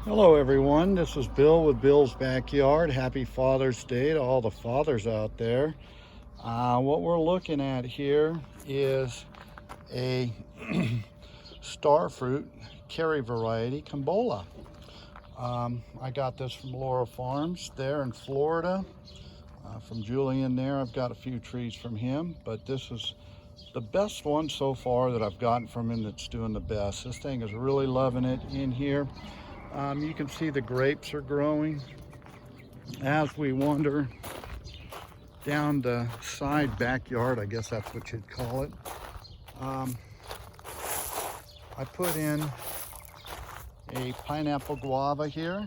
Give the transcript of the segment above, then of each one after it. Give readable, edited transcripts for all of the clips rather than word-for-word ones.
Hello everyone, this is Bill with Bill's Backyard. Happy Father's Day to all the fathers out there. What we're looking at here is a starfruit Kerry variety Kambola. I got this from Laura Farms there in Florida. From Julian there, I've got a few trees from him, but this is the best one so far that I've gotten from him that's doing the best. This thing is really loving it in here. You can see the grapes are growing as we wander down the side backyard, I guess that's what you'd call it. I put in a pineapple guava here,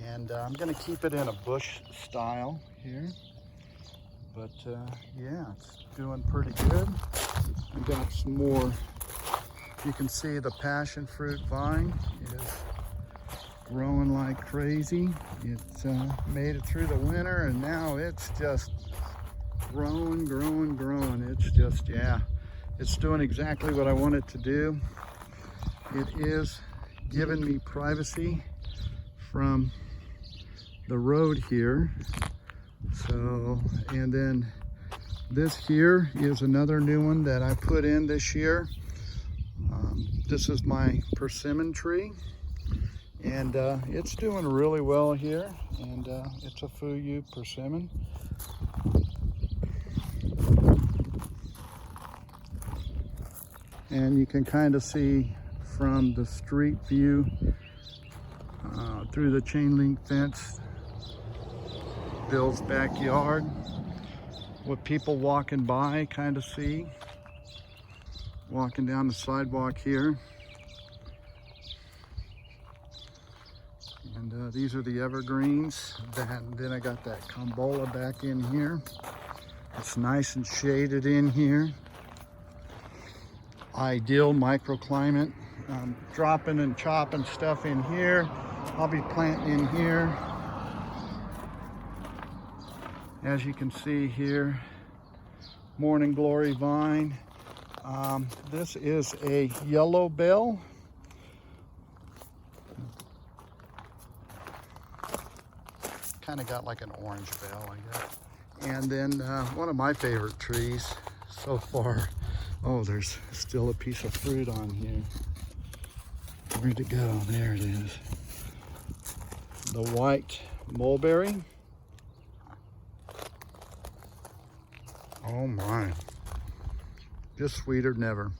and I'm going to keep it in a bush style here. But yeah, it's doing pretty good. I've got some more. You can see the passion fruit vine is growing like crazy. It's made it through the winter, and now it's just growing. It's just, yeah, it's doing exactly what I want it to do. It is giving me privacy from the road here. So, and then this here is another new one that I put in this year. This is my persimmon tree, and it's doing really well here, and it's a Fuyu persimmon. And you can kind of see from the street view through the chain link fence, Bill's backyard, what people walking by kind of see. Walking down the sidewalk here. And these are the evergreens. Then I got that Kambola back in here. It's nice and shaded in here. Ideal microclimate. I'm dropping and chopping stuff in here. I'll be planting in here. As you can see here, Morning Glory vine. This is a yellow bell. Kind of got like an orange bell, I guess. And then one of my favorite trees so far. Oh, there's still a piece of fruit on here. Where'd it go? There it is. The white mulberry. Oh my. Just sweeter than ever.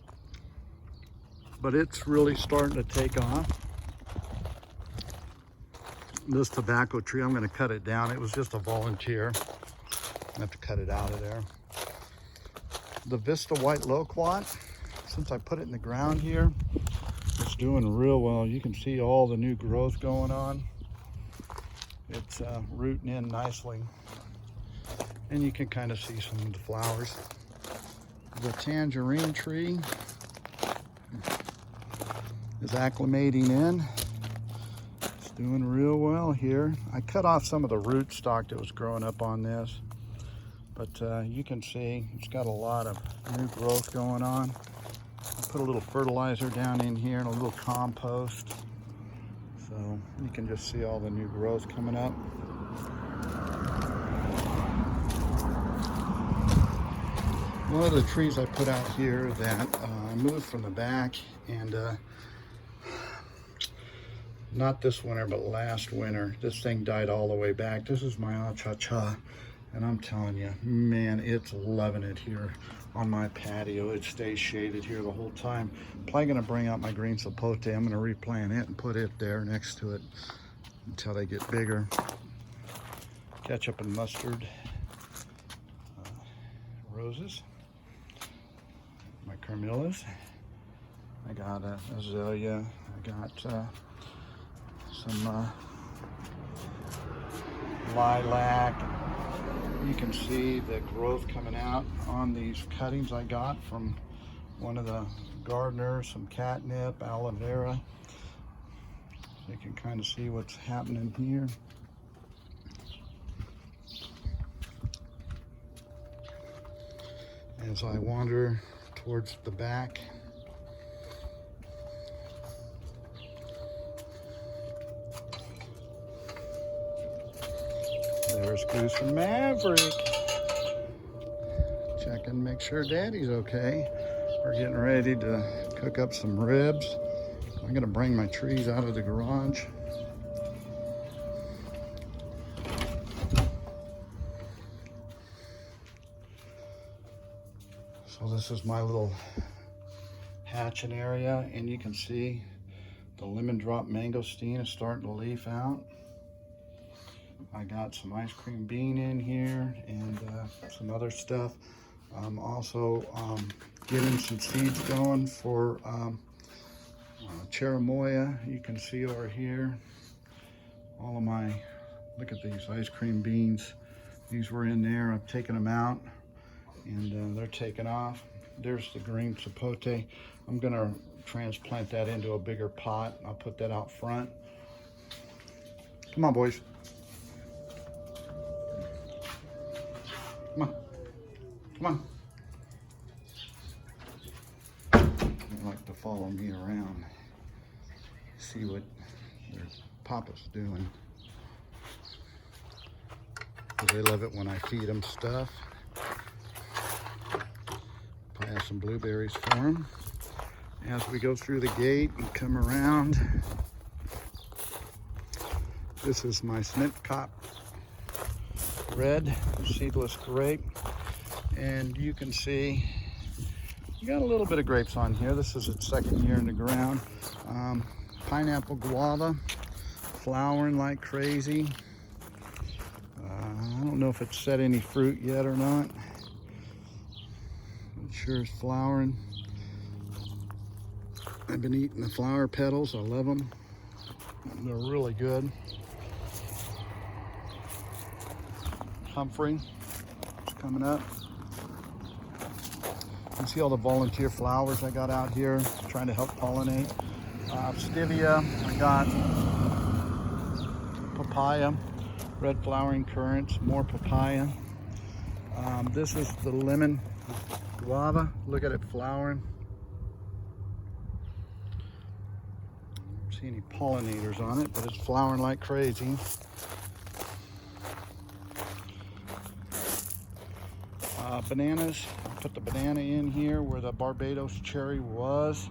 But it's really starting to take off. This tobacco tree, I'm going to cut it down. It was just a volunteer. I have to cut it out of there. The Vista White Loquat, since I put it in the ground here, it's doing real well. You can see all the new growth going on. It's rooting in nicely. And you can kind of see some of the flowers. The tangerine tree is acclimating in. It's doing real well here. I cut off some of the root stock that was growing up on this, but you can see it's got a lot of new growth going on. I put a little fertilizer down in here and a little compost, so you can just see all the new growth coming up. One of the trees I put out here that I moved from the back, and not this winter, but last winter, this thing died all the way back. This is my Achacha, and I'm telling you, man, it's loving it here on my patio. It stays shaded here the whole time. Probably gonna bring out my green sapote. I'm gonna replant it and put it there next to it until they get bigger. Ketchup and mustard roses. My Carmillas. I got a azalea. I got some lilac. You can see the growth coming out on these cuttings I got from one of the gardeners, some catnip, aloe vera. So you can kind of see what's happening here. As I wander towards the back, There's Goose and Maverick. Check and make sure Daddy's okay. We're getting ready to cook up some ribs. I'm gonna bring my trees out of the garage. So this is my little hatching area, and you can see the lemon drop mangosteen is starting to leaf out. I got some ice cream bean in here and some other stuff. I'm also getting some seeds going for cherimoya. You can see over here all of my, look at these ice cream beans. These were in there. I've taken them out and they're taken off. There's the green sapote. I'm gonna transplant that into a bigger pot. I'll put that out front. Come on, boys. Come on. Come on. They like to follow me around. See what their papa's doing. 'Cause they love it when I feed them stuff. I have some blueberries for them. As we go through the gate and come around, this is my Snitcop red seedless grape, and you can see you got a little bit of grapes on here. This is its second year in the ground. Pineapple guava, flowering like crazy. I don't know if it's set any fruit yet or not. It sure is flowering. I've been eating the flower petals. I love them. They're really good. Humphrey is coming up. You see all the volunteer flowers I got out here trying to help pollinate. Stevia, I got papaya, red flowering currants, more papaya. This is the lemon guava. Look at it flowering. Don't see any pollinators on it, but it's flowering like crazy. Bananas, I put the banana in here where the Barbados cherry was.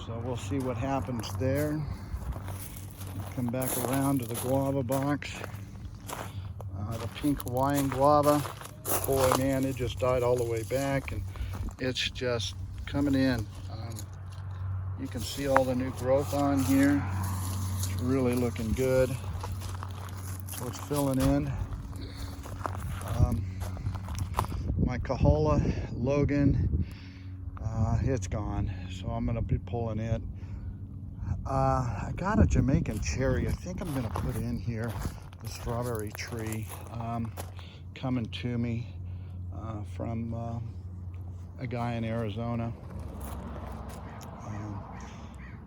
So we'll see what happens there. Come back around to the guava box. The pink Hawaiian guava. Boy, man, it just died all the way back, and it's just coming in. You can see all the new growth on here. It's really looking good. So it's filling in. My Kahola Logan, it's gone, so I'm gonna be pulling it. I got a Jamaican cherry. I think I'm gonna put in here the strawberry tree coming to me from a guy in Arizona.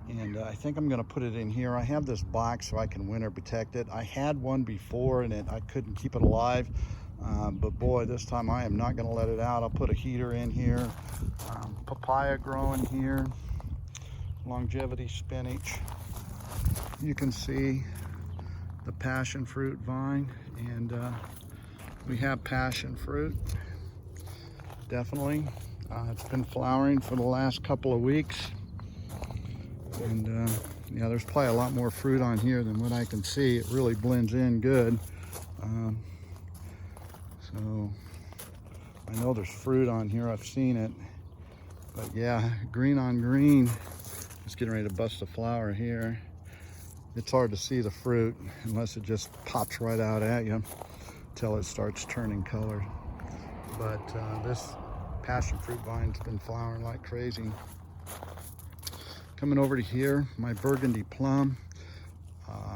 And I think I'm gonna put it in here. I have this box so I can winter protect it. I had one before and I couldn't keep it alive. But boy, this time I am not gonna let it out. I'll put a heater in here. Papaya growing here. Longevity spinach. You can see the passion fruit vine, and we have passion fruit, definitely. It's been flowering for the last couple of weeks, and yeah, there's probably a lot more fruit on here than what I can see. It really blends in good. So I know there's fruit on here. I've seen it, but yeah, green on green. It's getting ready to bust a flower here. It's hard to see the fruit unless it just pops right out at you until it starts turning color. But this passion fruit vine's been flowering like crazy. Coming over to here, my burgundy plum.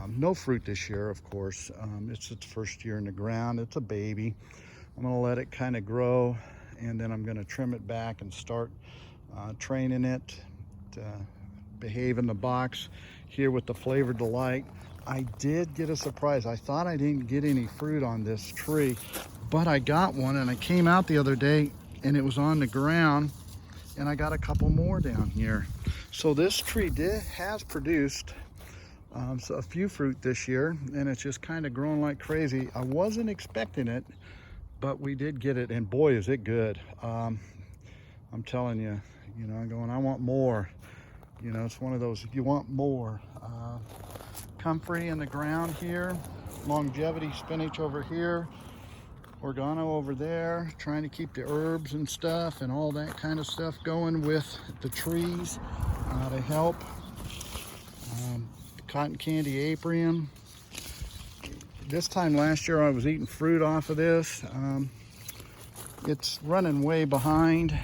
No fruit this year, of course. It's its first year in the ground. It's a baby. I'm gonna let it kind of grow, and then I'm gonna trim it back and start training it to behave in the box. Here with the Flavor Delight, I did get a surprise. I thought I didn't get any fruit on this tree, but I got one, and I came out the other day and it was on the ground, and I got a couple more down here. So this tree has produced So a few fruit this year, and it's just kind of grown like crazy. I wasn't expecting it, but we did get it, and boy, is it good. I'm telling you, you know, I'm going, I want more. You know, it's one of those, you want more. Comfrey in the ground here, longevity spinach over here, oregano over there, trying to keep the herbs and stuff and all that kind of stuff going with the trees to help. Cotton candy apium. This time last year I was eating fruit off of this. It's running way behind,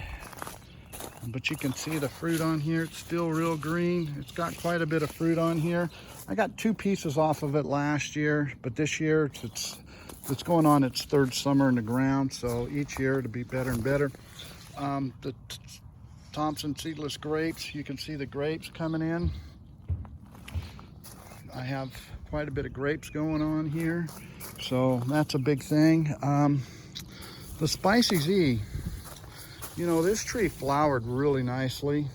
but you can see the fruit on here. It's still real green. It's got quite a bit of fruit on here. I got 2 pieces off of it last year, but this year it's going on its 3rd summer in the ground, so each year it'll be better and better. The Thompson seedless grapes, you can see the grapes coming in. I have quite a bit of grapes going on here, so that's a big thing. The Spicy Z, you know, this tree flowered really nicely,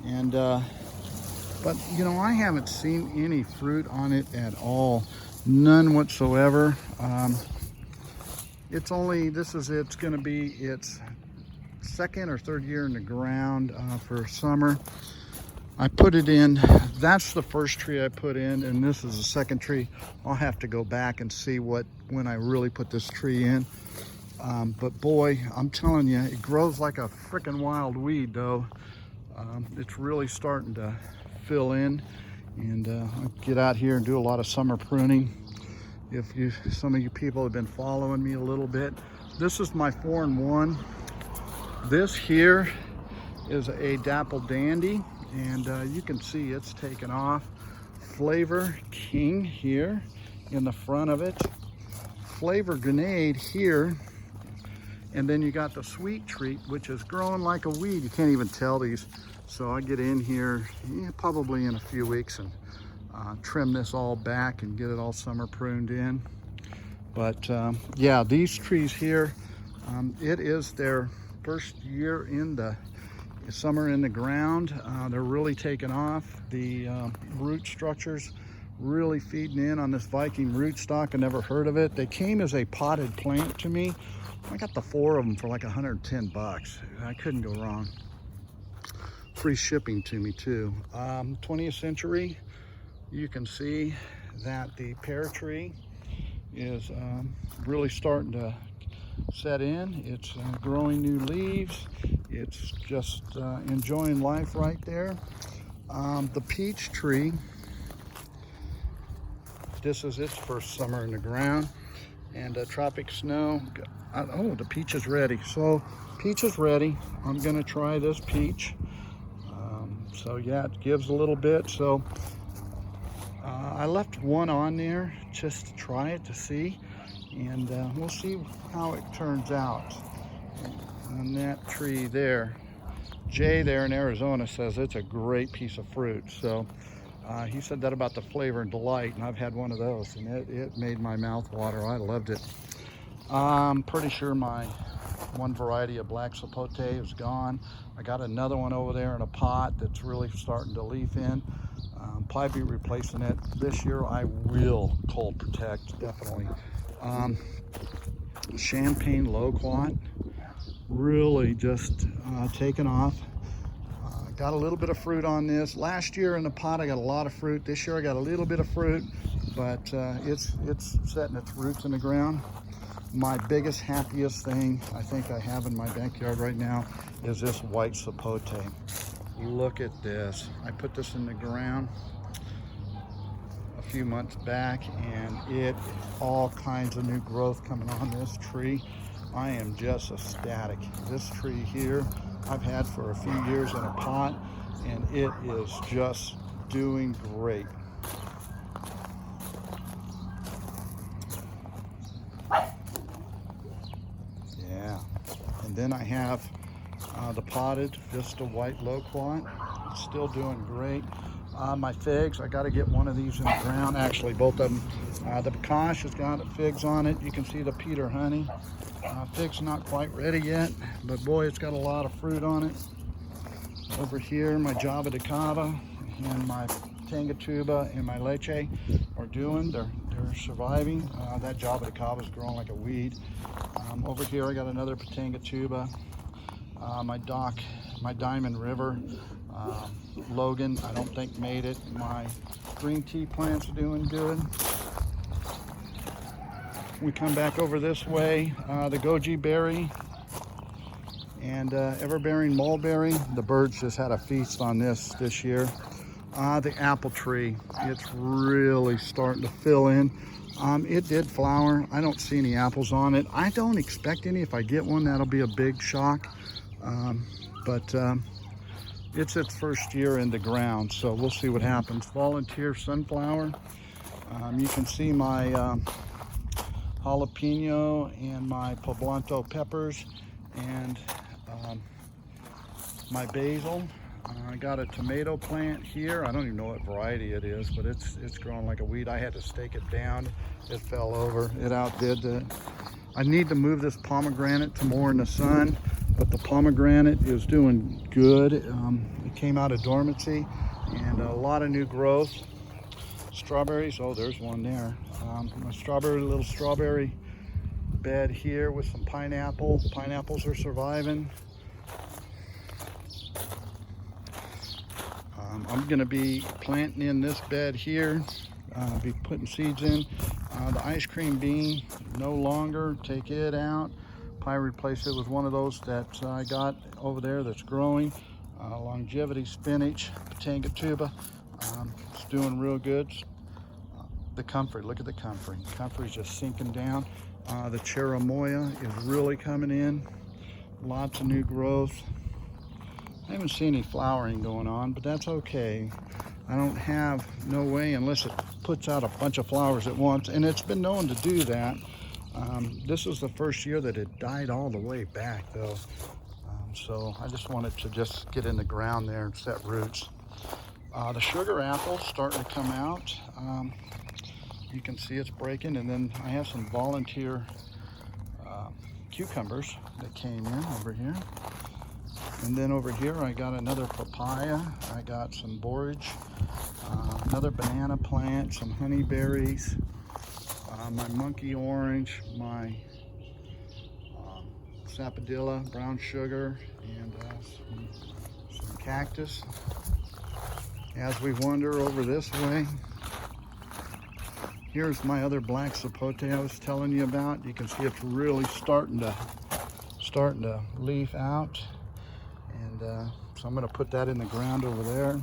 and but you know, I haven't seen any fruit on it at all, none whatsoever. It's going to be its 2nd or 3rd year in the ground for summer. I put it in, that's the first tree I put in, and this is the 2nd tree. I'll have to go back and see when I really put this tree in. But boy, I'm telling you, it grows like a freaking wild weed though. It's really starting to fill in, and I'll get out here and do a lot of summer pruning. Some of you people have been following me a little bit. This is my 4-in-1. This here is a Dapple Dandy, and you can see it's taken off. Flavor King here in the front of it. Flavor Grenade here. And then you got the Sweet Treat, which is growing like a weed. You can't even tell these. So I get in here probably in a few weeks and trim this all back and get it all summer pruned in. But yeah, these trees here, it is their 1st year in the summer in the ground. They're really taking off. The root structures really feeding in on this Viking rootstock. I never heard of it. They came as a potted plant to me. I got the 4 of them for like 110 bucks. I couldn't go wrong. Free shipping to me too. 20th Century, you can see that the pear tree is really starting to set in. It's growing new leaves. It's just enjoying life right there. The peach tree, this is its 1st summer in the ground. And Tropic Snow, oh, the peach is ready. So peach is ready. I'm gonna try this peach. So yeah, it gives a little bit. So I left 1 on there just to try it to see, and we'll see how it turns out. On that tree there, Jay there in Arizona says it's a great piece of fruit. So he said that about the Flavor and Delight, and I've had one of those, and it made my mouth water. I loved it. I'm pretty sure my 1 variety of black sapote is gone. I got another one over there in a pot that's really starting to leaf in. Probably be replacing it this year. I will cold protect, definitely. Champagne Loquat, really just taken off. Got a little bit of fruit on this. Last year in the pot I got a lot of fruit. This year I got a little bit of fruit, but it's setting its roots in the ground. My biggest, happiest thing I think I have in my backyard right now is this white sapote. Look at this. I put this in the ground a few months back, and all kinds of new growth coming on this tree. I am just ecstatic. This tree here I've had for a few years in a pot, and it is just doing great. Yeah, and then I have the potted Vista White Loquat. It's still doing great. My figs, I got to get one of these in the ground. Actually, both of them. The Bakash has got figs on it. You can see the Peter Honey. Fig's not quite ready yet, but boy, it's got a lot of fruit on it. Over here, my Java de Cava and my Pitanga and my leche are doing. They're surviving. That Java de Cava is growing like a weed. Over here I got another Pitanga. My Diamond River Logan, I don't think made it. My green tea plants are doing good. We come back over this way, the goji berry and everbearing mulberry. The birds just had a feast on this year. The apple tree, it's really starting to fill in. It did flower. I don't see any apples on it. I don't expect any. If I get one, that'll be a big shock. But it's its first year in the ground, so we'll see what happens. Volunteer sunflower. You can see my jalapeno and my poblano peppers and my basil. I got a tomato plant here. I don't even know what variety it is, but it's growing like a weed. I had to stake it down. It fell over. It outdid it. I need to move this pomegranate to more in the sun, but the pomegranate is doing good. It came out of dormancy and a lot of new growth. Strawberries, oh, there's one there. Little strawberry bed here with some pineapple. Pineapples are surviving. I'm gonna be planting in this bed here, be putting seeds in. The ice cream bean, no longer, take it out. Probably replace it with one of those that I got over there that's growing. Longevity spinach, Pitanga. It's doing real good. The comfrey, look at the comfrey. Comfrey's just sinking down. The cherimoya is really coming in. Lots of new growth. I haven't seen any flowering going on, but that's okay. I don't have no way unless it puts out a bunch of flowers at once, and it's been known to do that. This is the first year that it died all the way back though. So I just wanted to just get in the ground there and set roots. The sugar apple's starting to come out. You can see it's breaking, and then I have some volunteer cucumbers that came in over here. And then over here I got another papaya, I got some borage, another banana plant, some honeyberries, my monkey orange, my sapodilla, brown sugar, and some cactus. As we wander over this way, here's my other black sapote I was telling you about. You can see it's really starting to leaf out. And so I'm going to put that in the ground over there.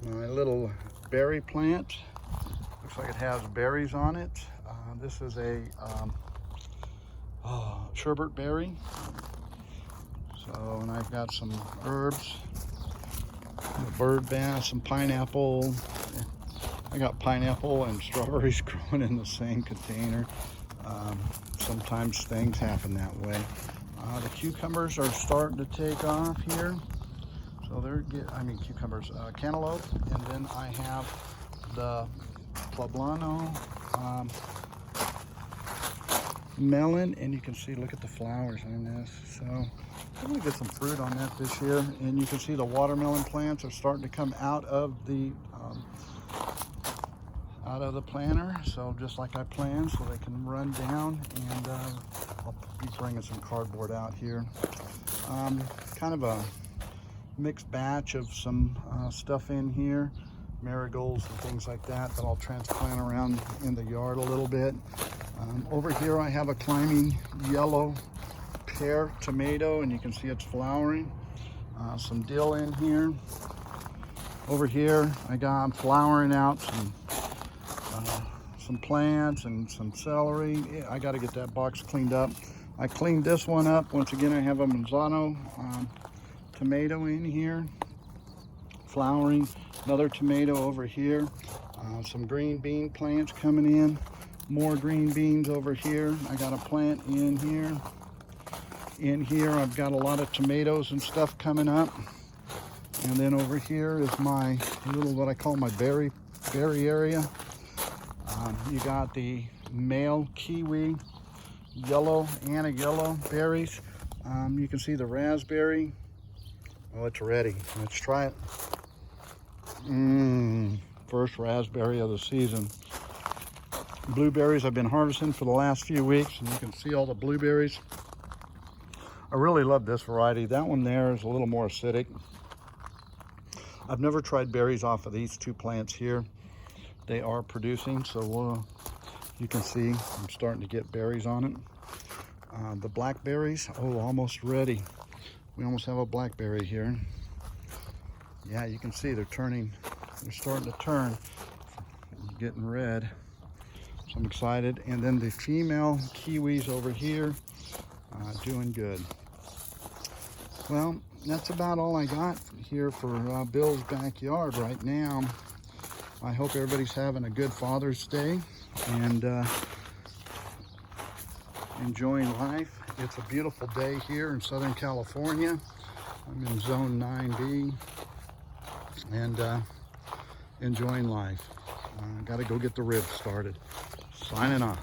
My little berry plant, looks like it has berries on it. This is a sherbet berry. So, and I've got some herbs, bird bath, some pineapple. I got pineapple and strawberries growing in the same container. Sometimes things happen that way. The cucumbers are starting to take off here. So cucumbers, cantaloupe, and then I have the poblano melon, and you can see, look at the flowers on this. So I'm gonna get some fruit on that this year. And you can see the watermelon plants are starting to come out of the planter, so just like I planned, so they can run down. And I'll be bringing some cardboard out here. Kind of a mixed batch of some stuff in here, marigolds and things like that I'll transplant around in the yard a little bit. Over here I have a climbing yellow pear tomato, and you can see it's flowering. Some dill in here. Over here I'm flowering out some plants and some celery. I got to get that box cleaned up. I cleaned this one up. Once again, I have a Manzano tomato in here, flowering. Another tomato over here. Some green bean plants coming in. More green beans over here. I got a plant in here. In here, I've got a lot of tomatoes and stuff coming up. And then over here is my little, what I call my berry area. You got the male kiwi, yellow, Anna yellow berries. You can see the raspberry. Oh, it's ready. Let's try it. First raspberry of the season. Blueberries I've been harvesting for the last few weeks, and you can see all the blueberries. I really love this variety. That one there is a little more acidic. I've never tried berries off of these two plants here. They are producing, so you can see I'm starting to get berries on it. The blackberries, oh, almost ready. We almost have a blackberry here. Yeah, you can see they're starting to turn, getting red. So I'm excited. And then the female kiwis over here, doing good. Well, that's about all I got here for Bill's backyard right now. I hope everybody's having a good Father's Day and enjoying life. It's a beautiful day here in Southern California. I'm in Zone 9B and enjoying life. Got to go get the ribs started. Signing off.